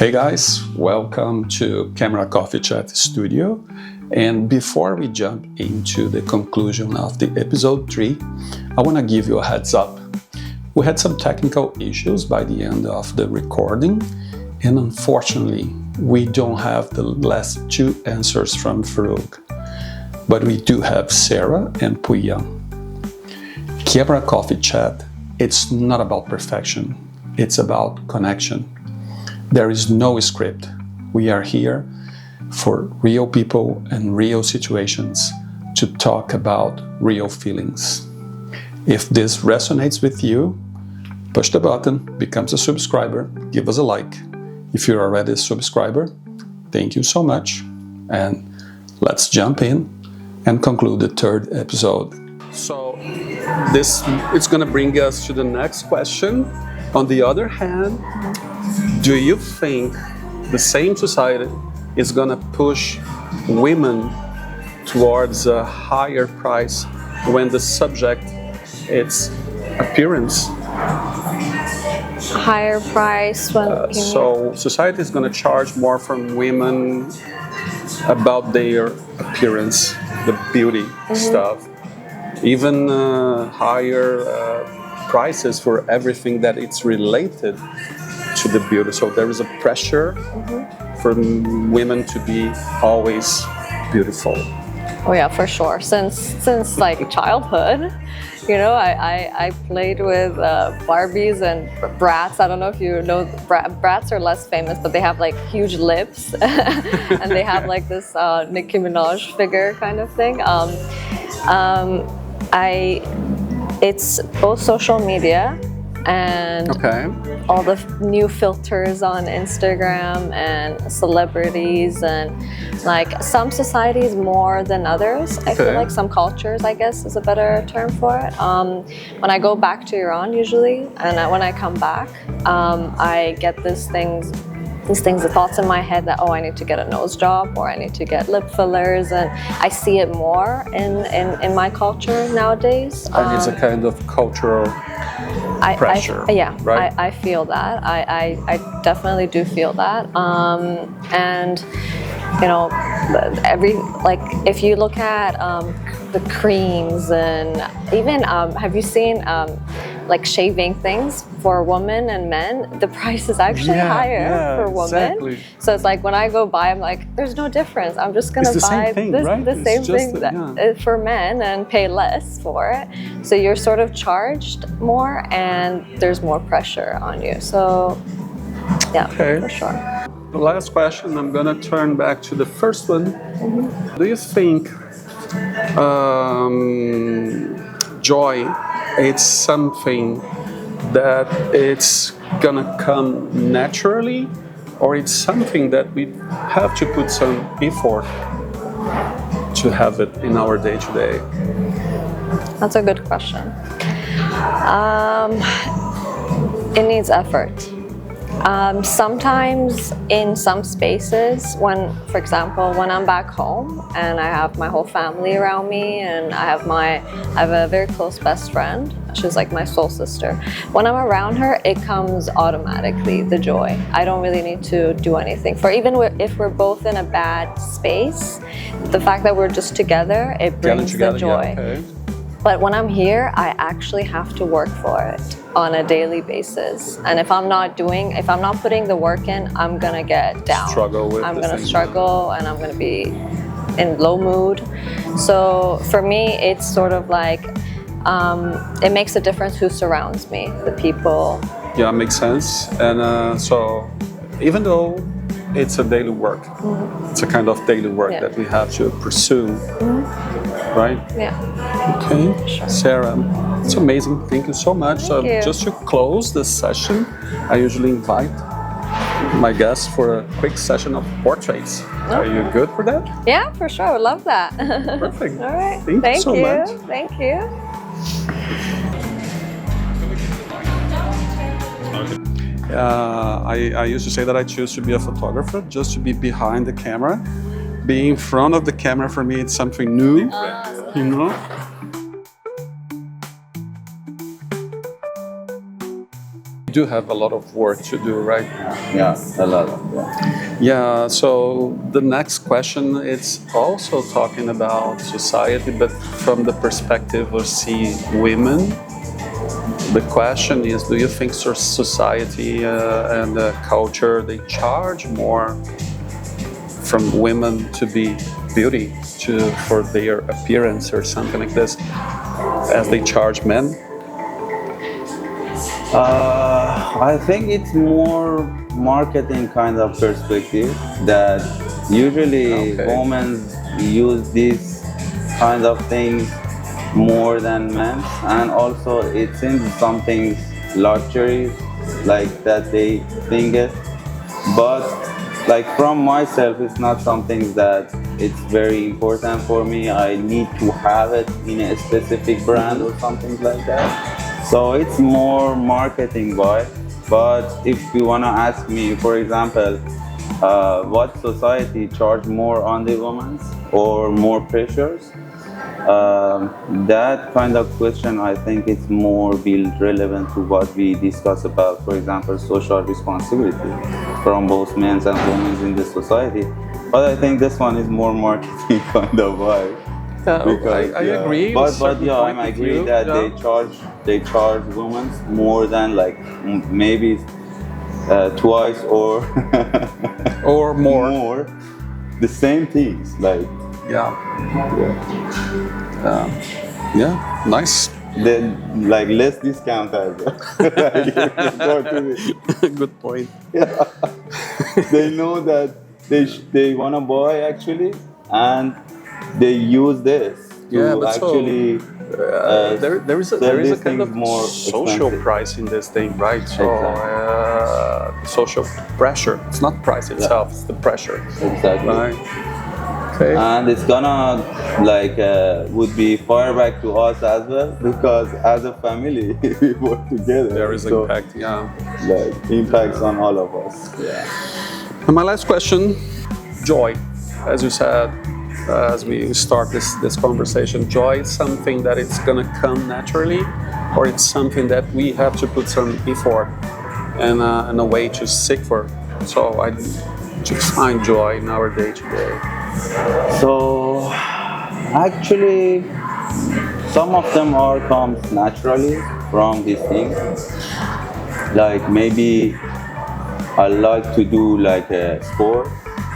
Hey guys, welcome to Camera Coffee Chat Studio. And before we jump into the conclusion of the episode 3, I want to give you a heads up. We had some technical issues by the end of the recording, and unfortunately, we don't have the last 2 answers from Farooq. But we do have Sarah and Puyang. Camera Coffee Chat, it's not about perfection, it's about connection. There is no script. We are here for real people and real situations to talk about real feelings. If this resonates with you, push the button, become a subscriber, give us a like. If you're already a subscriber, thank you so much. And let's jump in and conclude the 3rd episode. So this is going to bring us to the next question. On the other hand, do you think the same society is going to push women towards a higher price when the subject is appearance? Higher price when so society is going to charge more from women about their appearance, the beauty stuff, even higher prices for everything that it's related to the beauty. So there is a pressure for women to be always beautiful. Oh yeah, for sure. Since like childhood, you know, I played with Barbies and Bratz. I don't know if you know, Bratz are less famous, but they have like huge lips, and they have like this Nicki Minaj figure kind of thing. It's both social media and all the new filters on Instagram and celebrities, and like some societies more than others. I feel like some cultures, I guess, is a better term for it. When I go back to Iran usually, and when I come back, I get these things, the thoughts in my head that, oh, I need to get a nose job or I need to get lip fillers, and I see it more in my culture nowadays. And it's a kind of cultural pressure. Right? I feel that. I definitely do feel that. And you know, if you look at the creams, and even have you seen like shaving things for women and men? The price is actually higher for women. Exactly. So it's like when I go buy, I'm like, there's no difference. I'm just gonna buy the same thing for men and pay less for it. So you're sort of charged more, and there's more pressure on you. So yeah, for sure. The last question, I'm gonna turn back to the first one. Do you think joy is something that it's gonna come naturally, or it's something that we have to put some effort to have it in our day-to-day? That's a good question. It needs effort. Sometimes in some spaces, for example, when I'm back home and I have my whole family around me, and I have a very close best friend. She's like my soul sister. When I'm around her, it comes automatically, the joy. I don't really need to do anything. Even if we're both in a bad space, the fact that we're just together, it brings the joy. But when I'm here, I actually have to work for it on a daily basis. And if I'm not putting the work in, I'm gonna get down. I'm gonna struggle, and I'm gonna be in low mood. So for me, it's sort of like, it makes a difference who surrounds me, the people. Yeah, it makes sense. And so even though it's a daily work, it's a kind of daily work that we have to pursue, right? Yeah. Okay, sure. Sarah, it's amazing. Thank you so much. So just to close this session, I usually invite my guests for a quick session of portraits. Are you good for that? Yeah, for sure. I love that. Perfect. All right. Thank you so much. Thank you. I used to say that I choose to be a photographer just to be behind the camera. Being in front of the camera, for me, it's something new, you know? do have a lot of work to do, right? Yeah, a lot. Yeah, so the next question, it's also talking about society, but from the perspective of see women. The question is, do you think society and culture, they charge more from women to be beauty, for their appearance or something like this, as they charge men? I think it's more marketing kind of perspective that usually women use these kind of things more than men, and also it seems something luxury like that they think it, but like from myself it's not something that it's very important for me. I need to have it in a specific brand or something like that, so it's more marketing wise. But if you want to ask me, for example, what society charge more on the women or more pressures, that kind of question, I think it's more build relevant to what we discuss about, for example, social responsibility from both men and women in the society. But I think this one is more marketing kind of vibe. I agree. But yeah, I agree that they charge women more than like maybe twice or or more. more the same things like. Yeah, nice. Then like less discount as well. Good point. Yeah. They know that they want to buy actually, and they use this to actually. There is a kind of more social price in this thing, right? So social pressure. It's not price itself; it's the pressure. Exactly. Right. Okay. And it's gonna like would be fire back to us as well, because as a family we work together. There is impact, like impacts on all of us. Yeah. And my last question, joy. As you said, as we start this conversation, joy is something that it's gonna come naturally, or it's something that we have to put some effort and a way to seek for. So I to find joy in our day to day. So actually, some of them comes naturally from these things. Like maybe I like to do like a sport.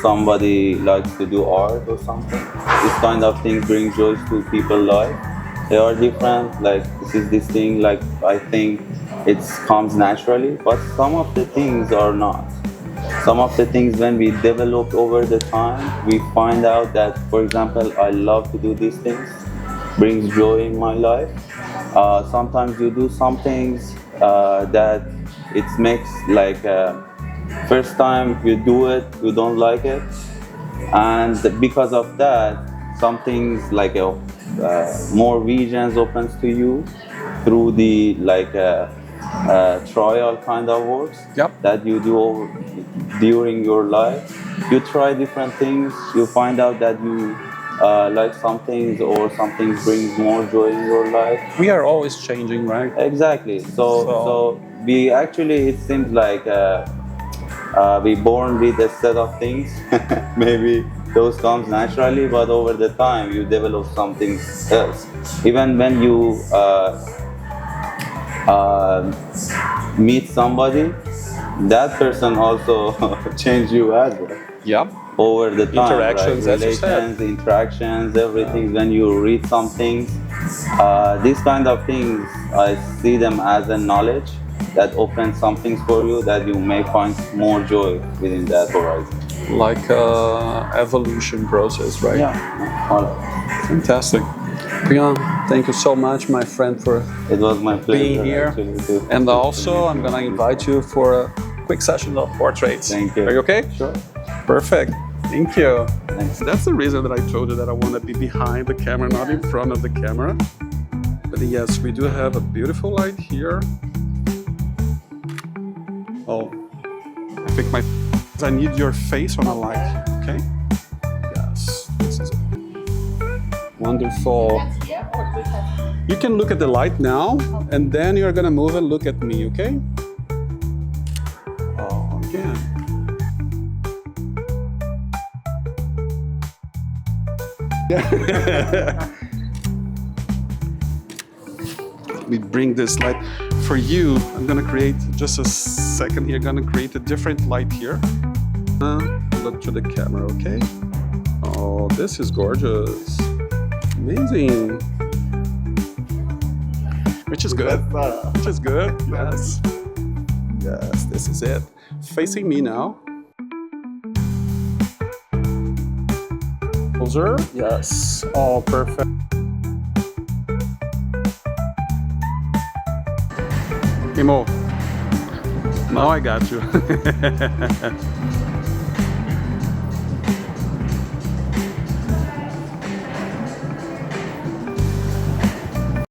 Somebody likes to do art or something. This kind of thing brings joy to people's life. They are different. Like this thing. Like I think it comes naturally, but some of the things are not. Some of the things when we develop over the time, we find out that, for example, I love to do these things, brings joy in my life. Sometimes you do some things that it makes like first time you do it, you don't like it, and because of that, some things like more visions opens to you through the like trial kind of works that you do during your life. You try different things, you find out that you like some things, or some things brings more joy in your life. We are always changing, right? Exactly. So we actually, it seems like we born with a set of things. Maybe those comes naturally, but over the time you develop something else. Even when you meet somebody, that person also change you as well. Yep. Over the time, interactions, right? as you said. Relations, interactions, everything. When you read some things, these kind of things, I see them as a knowledge that opens some things for you that you may find more joy within that horizon. Like evolution process, right? Yeah. Fantastic. Priyan, thank you so much, my friend, for it was my pleasure being here. actually, too. And also, I'm gonna invite you for a quick session of portraits. Thank you. Are you okay? Sure. Perfect. Thank you. Thanks. That's the reason that I told you that I want to be behind the camera, not in front of the camera. But yes, we do have a beautiful light here. Oh, I think I need your face on a light, okay? Yes, this is it. Wonderful. You can look at the light now, and then you're gonna move and look at me, okay? again. Let me bring this light for you. I'm gonna create just a second here. Gonna create a different light here. Look to the camera, okay? Oh, this is gorgeous. Amazing. Which is good. Which is good. Yes. Yes, this is it. Facing me now. Closer. Yes. Oh, perfect. Imo. Now I got you.